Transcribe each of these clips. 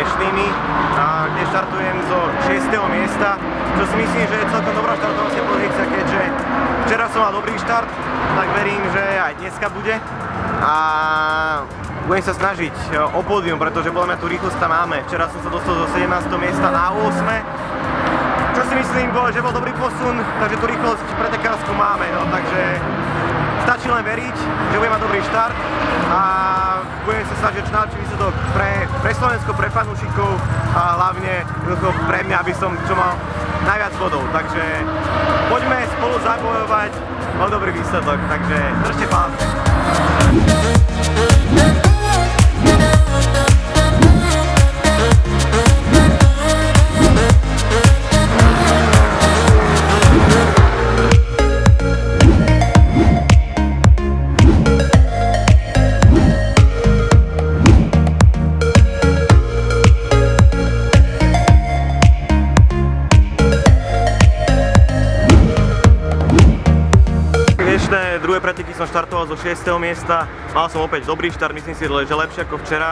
úspešnými, kde štartujem zo 6. miesta, čo si myslím, že je celkom dobrá štartovacia pozícia, keďže včera som mal dobrý štart, tak verím, že aj dneska bude. A budem sa snažiť o pódium, pretože podľa mňa tú rýchlosť tam máme. Včera som sa dostal do 17. miesta na 8. Čo si myslím, že bol dobrý posun, takže tú rýchlosť pretekárskú máme, no, takže stačí len veriť, že budem mať dobrý štart a budem sa snažiť čo najlepší výsledok pre Slovensko, pre fanúšikov a hlavne pre mňa, aby som čo mal najviac bodov. Takže poďme spolu zabojovať o dobrý výsledok, takže držte palce. Druhé preteky som štartoval zo 6. miesta, mal som opäť dobrý štart, myslím si, že lepšie ako včera.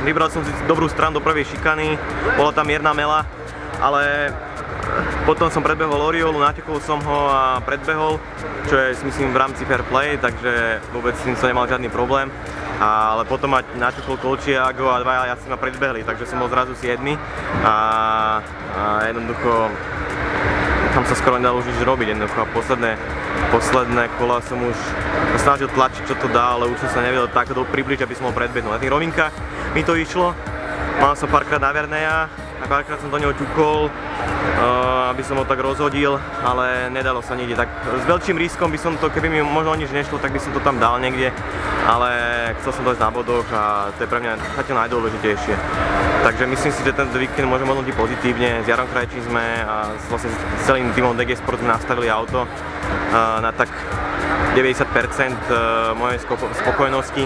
Vybral som si dobrú stranu do prvej šikany, bola tam mierna mela, ale potom som predbehol Oriolu, natekol som ho a predbehol, čo je myslím v rámci fair play, takže vôbec s tým som nemal žiadny problém. Ale potom ma natekol Colchiago a dvaja jazdci ma predbehli, takže som bol zrazu 7. A jednoducho tam sa skoro nedalo už nič robiť, jednoducho posledné kola som už snažil tlačiť, čo to dá, ale už som sa nevedel tak približiť, aby som ho predbehnul. Na tých rovinkách mi to išlo, mal som párkrát na Verneja a párkrát som do neho ťukol, aby som ho tak rozhodil, ale nedalo sa nikde. Tak s veľkým riskom by som to, keby mi možno nič nešlo, tak by som to tam dal niekde, ale chcel som dojsť na bodoch a to je pre mňa zatiaľ najdôležitejšie. Takže myslím si, že tento víkend môžem hodnotiť pozitívne. S Jarom Krajčím sme a vlastne s celým týmom DG Sport nastavili auto na tak 90% mojej spokojnosti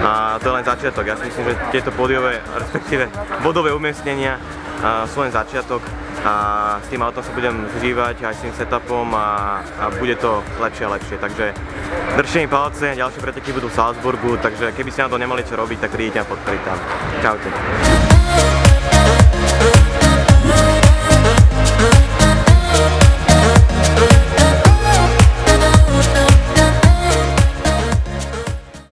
a to je len začiatok. Ja si myslím, že tieto pódiové, respektíve bodové umiestnenia sú len začiatok a s tým autom sa budem zžívať aj s tým setupom a bude to lepšie a lepšie. Takže držte mi palce, ďalšie preteky budú v Salzburgu, takže keby ste na to nemali čo robiť, tak príďte a podporiť tam. Čaute.